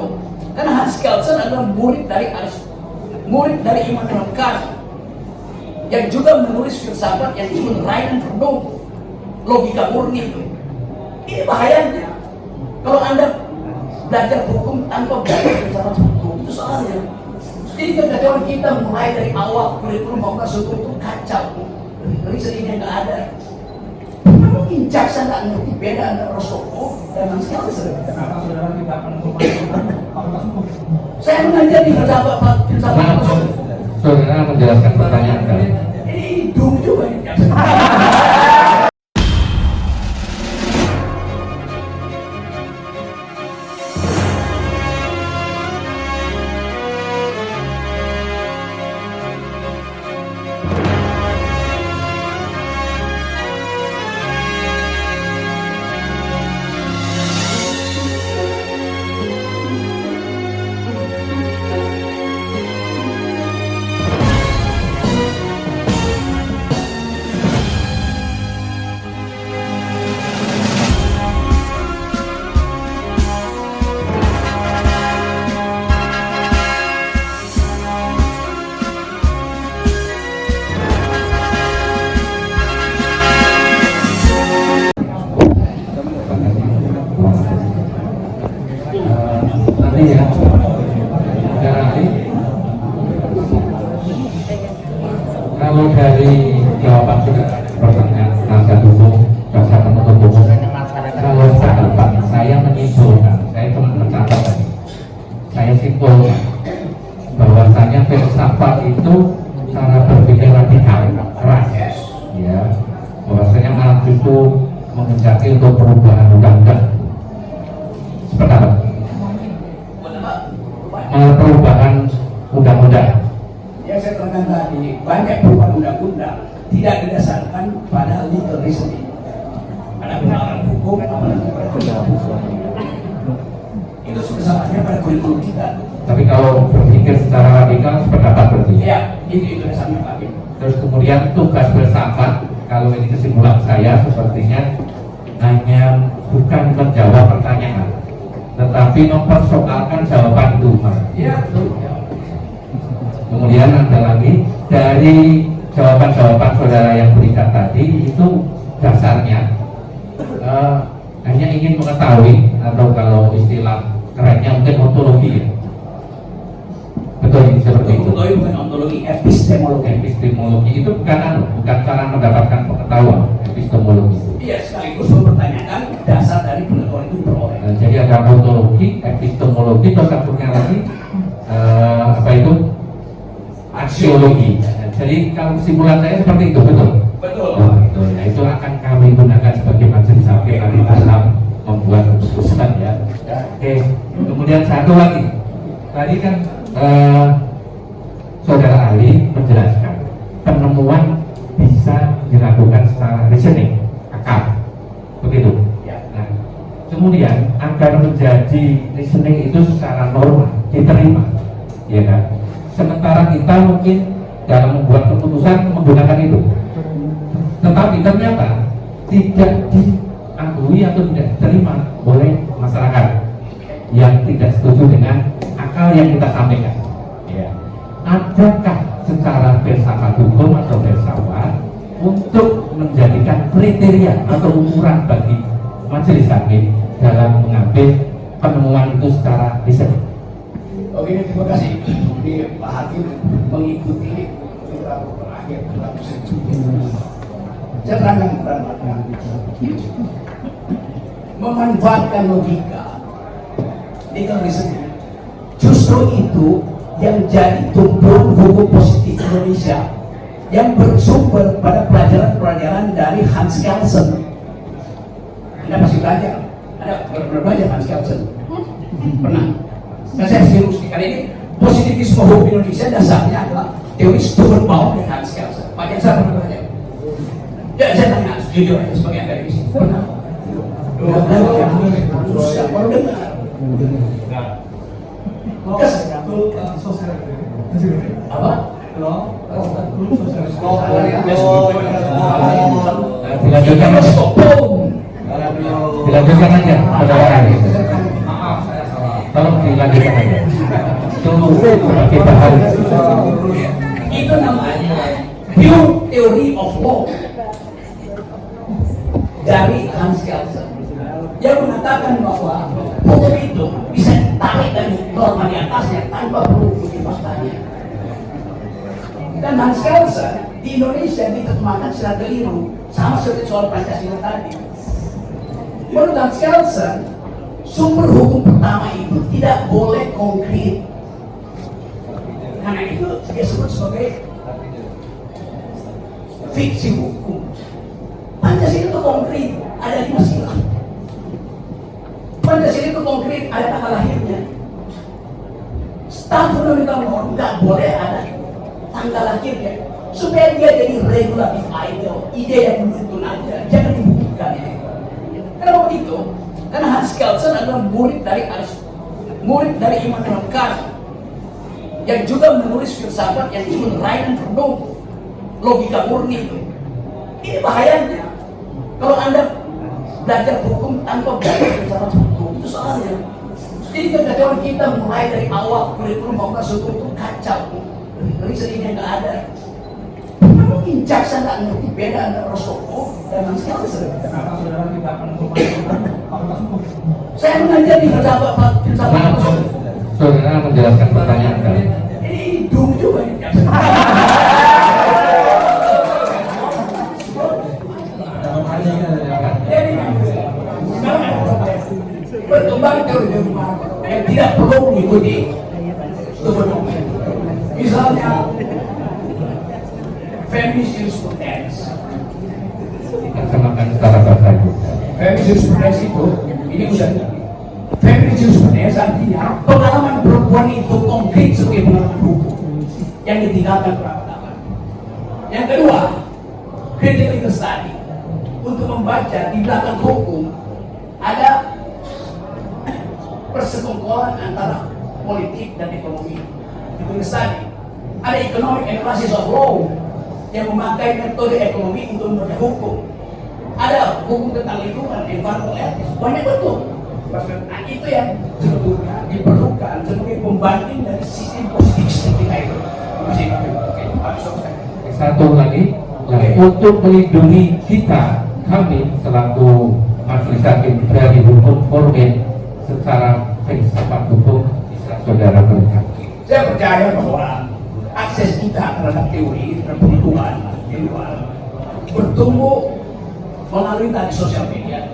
Plato, karena Hans Kelsen adalah murid dari Immanuel Kant yang juga menulis filsafat yang disebut Reinen Vernunft, logika murni itu. Ini bahayanya kalau Anda belajar hukum tanpa belajar filsafat hukum, itu soalnya. Jadi kekacauan kita mulai dari awal kurikulum fakultas hukum itu kacau, risetnya nggak ada. Mungkin jaksa nggak ngerti beda antara Roscoe dan Hans Kelsen. Kenapa saudara tidak menentukan fakultas hukum? Saya mengajar di filsafat hukum. Saudara menjelaskan pertanyaan kali. Ini hidung juga ini. Nanti ya, nanti kalau dari jawaban pertanyaan penasihat hukum, jaksa penuntut umum, kalau sahabat saya menyimpulkan, saya cuma mencatat tadi, saya simpulkan bahwasanya filsafat itu cara berpikir radikal, keras, ya, bahwasanya malah justru mengendaki untuk perubahan undang-undang. Seperti apa? Perubahan undang-undang. Yang saya katakan tadi, banyak perubahan undang-undang tidak didasarkan pada legal reasoning, pada penerapan hukum, apalagi pada filsafat. Itu kesalahannya pada kurikulum kita. Tapi kalau berpikir secara radikal sependapat berarti. Ya, itu dasarnya Pak. Terus kemudian tugas filsafat, kalau ini kesimpulan saya sepertinya hanya bukan menjawab pertanyaan, tetapi mempersoalkan jawaban itu. Ya, betul. Kemudian ada lagi dari jawaban-jawaban saudara yang berikan tadi itu dasarnya hanya ingin mengetahui, atau kalau istilah kerennya mungkin ontologi ya. Betul, seperti itu. Ontologi bukan ontologi, epistemologi. Epistemologi itu bukan cara mendapatkan pengetahuan, epistemologi itu. Iya, sekaligus mempertanyakan dasar dari pengetahuan itu beroleh. Jadi ada ontologi, epistemologi, terus satunya lagi apa itu? Aksiologi. Jadi kalau kesimpulan saya seperti itu, betul? Betul. Oh, itu, ya, itu akan kami gunakan sebagai majelis hakim nanti dalam membuat keputusan ya. Oke. Kemudian satu lagi, tadi kan saudara Ali menjelaskan penemuan bisa dilakukan secara reasoning, akal, begitu. Nah, kemudian agar menjadi reasoning itu secara normal diterima, ya kan? Sementara kita mungkin dalam membuat keputusan menggunakan itu, tetapi ternyata tidak diakui atau tidak diterima oleh masyarakat yang tidak setuju dengan akal yang kita sampaikan. Ya. Adakah secara filsafat hukum atau filsafat untuk menjadikan kriteria atau ukuran bagi majelis hakim dalam mengambil penemuan itu secara riset? Oke, terima kasih. Ini Pak Hakim mengikuti kita terakhir dalam sesi terang memanfaatkan logika, legal reasoning. Justru itu yang jadi tumpuan hukum positif Indonesia yang bersumber pada pelajaran-pelajaran dari Hans Kelsen. Anda pasti belajar, Anda pernah belajar Hans Kelsen? Pernah? Nah, saya serius kali ini positivisme hukum Indonesia dasarnya adalah teori Stuart Baum dan Hans Kelsen. Pak Jansa pernah belajar? Ya, saya tanya jujur aja sebagai akademisi. Pernah? Susah, baru dengar. Apa? Dilanjutkan aja, saudara Ali. Maaf, saya salah. Tolong dilanjutkan aja. Itu sebagai bahan. Itu namanya pure theory of law dari Hans Kelsen yang mengatakan bahwa hukum itu bisa ditarik dari norma di atasnya tanpa perlu uji faktanya. Dan Hans Kelsen di Indonesia diterjemahkan secara keliru, sama seperti soal Pancasila tadi. Menurut Hans Kelsen, sumber hukum pertama itu tidak boleh konkret, karena itu dia sebut sebagai fiksi hukum. Pancasila itu konkret, ada 5 sila. Pancasila itu konkret, ada tanggal lahirnya. Staf fundamental law nggak boleh ada tanggal lahirnya, supaya dia jadi regulatif ide yang menuntun aja, jangan dibuktikan ini. Kenapa begitu? Karena Hans Kelsen adalah murid dari Immanuel Kant yang juga menulis filsafat yang disebut rein und vernunft, logika murni itu. Ini bahayanya. Kalau Anda belajar hukum tanpa belajar filsafat hukum, itu soalnya. Jadi kekacauan kita mulai dari awal kurikulum fakultas hukum itu kacau. Risetnya nggak ada. Tidak mungkin jaksa nggak ngerti beda antara Roscoe dan Hans Kelsen. Kenapa saudara tidak menemukan fakultas hukum? Saya mengajar di filsafat hukum. Saudara menjelaskan pertanyaan kali. Ini hidung juga ini. Jadi sekarang berkembang teori yang tidak perlu mengikuti kebenaran. Misalnya feminist jurisprudence. Diterjemahkan secara bahasa Indonesia. Feminist jurisprudence itu ini usahanya. Feminist jurisprudence artinya pengalaman perempuan itu konkret sebagai pengalaman hukum yang ditinggalkan peradaban. Yang kedua, critical study. Untuk membaca di belakang hukum ada persekongkolan antara politik dan ekonomi. Critical study. Ada economic analysis of law yang memakai metode ekonomi untuk membaca hukum. Ada hukum tentang lingkungan, environmental ethics, banyak betul. Nah itu yang sebetulnya diperlukan sebagai pembanding dari sistem positif kita itu. Satu lagi, untuk melindungi kami selaku majelis hakim dari hukum formil secara filsafat hukum bisa saudara berikan. Saya percaya bahwa akses kita terhadap teori dan pengetahuan bertumbuh melalui tadi sosial media.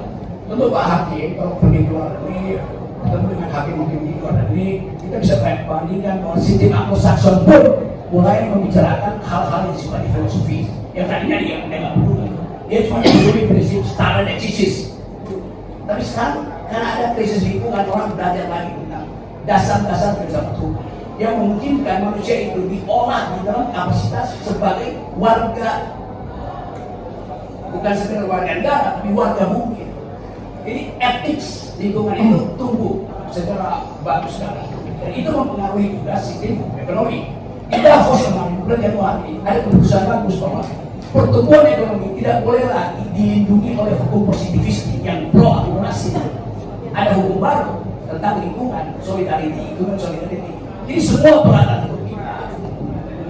Tentu Pak Hakim, kalau pergi ke luar negeri, ketemu dengan hakim-hakim di luar negeri, kita bisa bandingkan bahwa sistem Anglo-Saxon pun mulai membicarakan hal-hal yang sifatnya filosofis, yang tadinya dia nggak peduli. Dia cuma peduli prinsip setara dan krisis. Tapi sekarang karena ada krisis lingkungan, orang belajar lagi tentang dasar-dasar filsafat hukum yang memungkinkan manusia itu diolah di dalam kapasitas sebagai warga, bukan sekedar warga negara, tapi warga mungkin. Jadi etis lingkungan itu tumbuh secara bagus sekali, dan itu mempengaruhi juga sistem ekonomi. Di Davos kemarin bulan Januari ada keputusan bagus bahwa pertumbuhan ekonomi tidak boleh lagi dilindungi oleh hukum positivistik yang pro akumulasi. Ada hukum baru tentang lingkungan, solidarity, human solidarity. Jadi semua peralatan hukum kita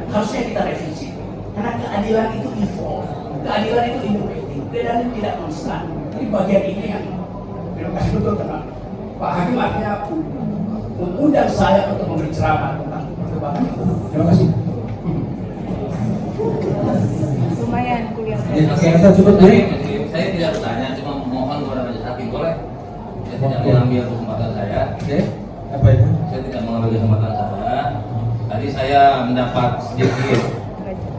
harusnya kita revisi, karena keadilan itu evolve, keadilan itu inovatif, keadilan tidak konstan. Jadi bagian ini yang terima kasih betul teman Pak Hakim akhirnya mengundang saya untuk memberi ceramah tentang perkembangan itu. Terima kasih. Lumayan kuliah. Oke, saya cukup jadi. Saya tidak bertanya, cuma mohon kepada majelis hakim boleh. Saya tidak mengambil kesempatan saya. Oke, apa itu? Saya tidak mengambil kesempatan saya. Tadi saya mendapat sedikit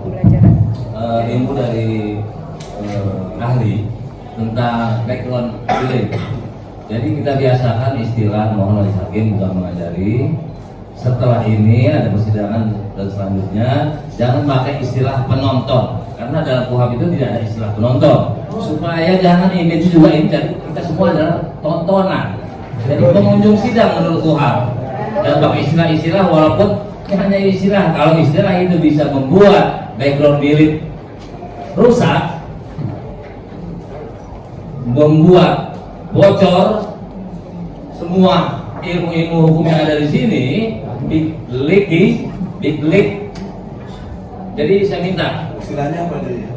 Pembelajaran. ilmu dari ahli tentang background billing. Jadi kita biasakan istilah, mohon majelis hakim juga mengajari. Setelah ini ada persidangan dan selanjutnya jangan pakai istilah penonton, karena dalam KUHP itu tidak ada istilah penonton, supaya jangan image juga ini. Jadi kita semua adalah tontonan, jadi pengunjung sidang menurut KUHP. Dan pakai istilah-istilah walaupun hanya istilah, kalau istilah itu bisa membuat background billing rusak, membuat bocor semua ilmu-ilmu hukum yang ada di sini, big league. Jadi saya minta Istilahnya apa tadi?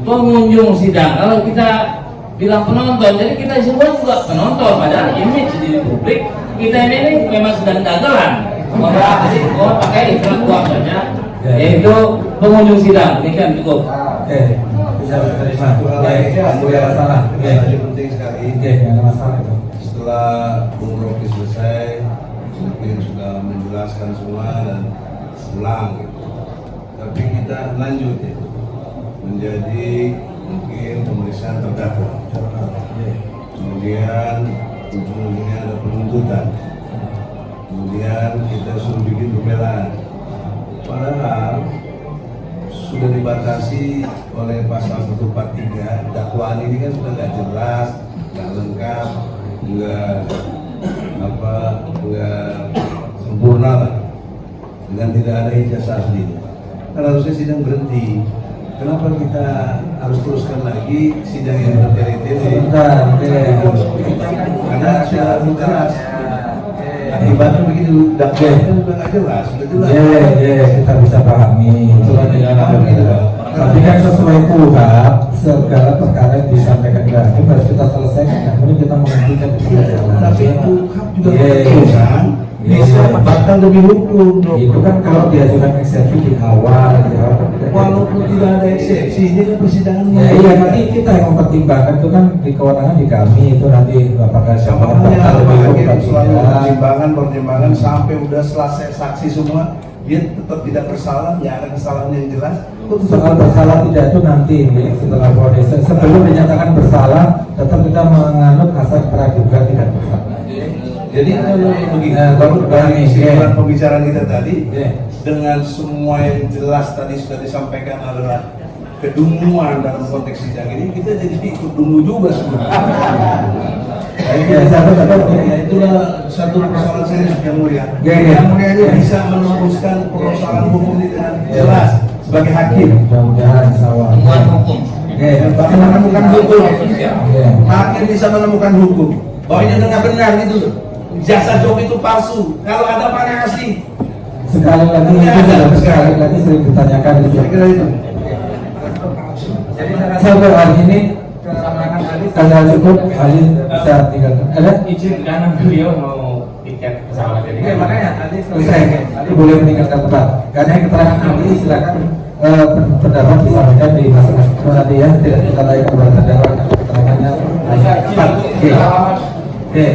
pengunjung sidang. Kalau kita bilang penonton, jadi kita semua juga penonton. Padahal image di publik kita ini memang sedang dagelan. Mohon maaf, jadi mohon pakai istilah kuat saja, yaitu pengunjung sidang. Demikian cukup. Oke, bisa diterima. Tidak masalah. Tadi penting sekali. Tidak ada masalah itu. Setelah Bung Rocky selesai, mungkin sudah menjelaskan semua dan pulang. Gitu. Tapi kita lanjut ya, menjadi mungkin pemeriksaan terdakwa. Kemudian ujung-ujungnya ada penuntutan. Kemudian kita suruh bikin pembelaan. Padahal sudah dibatasi oleh pasal 143. Dakwaan ini kan sudah nggak jelas, nggak lengkap, nggak sempurna lah, dengan tidak ada ijazah asli. Kan harusnya sidang berhenti. Kenapa kita harus teruskan lagi sidang yang bertele-tele? Karena sudah jelas. Akibatnya begitu, dakwaan itu sudah nggak jelas, sudah jelas. Kita bisa pahami. Tapi kan sesuai KUHP, segala perkara yang disampaikan di hakim harus kita selesaikan. Kemudian kita menghentikan persidangan. Tapi KUHP juga kan bisa batal demi hukum. Itu kan kalau diajukan eksepsi di awal, Walaupun tidak ada eksepsi, ini kan persidangan. Ya iya, nanti kita yang mempertimbangkan itu kan di kewenangan di kami itu nanti apakah siapa batal demi hukum atau tidak. Pertimbangan sampai udah selesai saksi semua, dia tetap tidak bersalah, ya ada kesalahan yang jelas. Soal bersalah tidak itu nanti setelah vonis. Sebelum dinyatakan bersalah, tetap kita menganut asas praduga tidak bersalah. Jadi kalau kesimpulan pembicaraan kita tadi, dengan semua yang jelas tadi sudah disampaikan adalah kedunguan dalam konteks sidang ini, kita jadi ikut dungu juga sebenarnya. Ya, itulah satu persoalan serius yang mulia. Yang mulia ini bisa meneruskan persoalan hukum ini dengan jelas sebagai hakim. Mudah-mudahan sawah. Temuan hukum. Bahkan menemukan hukum. Hakim bisa menemukan hukum. Bahwa ini nggak benar gitu. Jasa job itu palsu. Kalau ada apa yang asli? Sekali lagi sering ditanyakan itu. Kira itu. Jadi saya rasa untuk hari ini kalau cukup Ali bisa tinggalkan. Ada Izin karena beliau mau tiket pesawat jadi makanya tadi selesai. Nanti boleh meninggalkan tempat. Karena keterangan Ali silakan pendapat disampaikan di masing-masing nanti ya. Tidak kita layak kepada terdakwa keterangannya. Oke.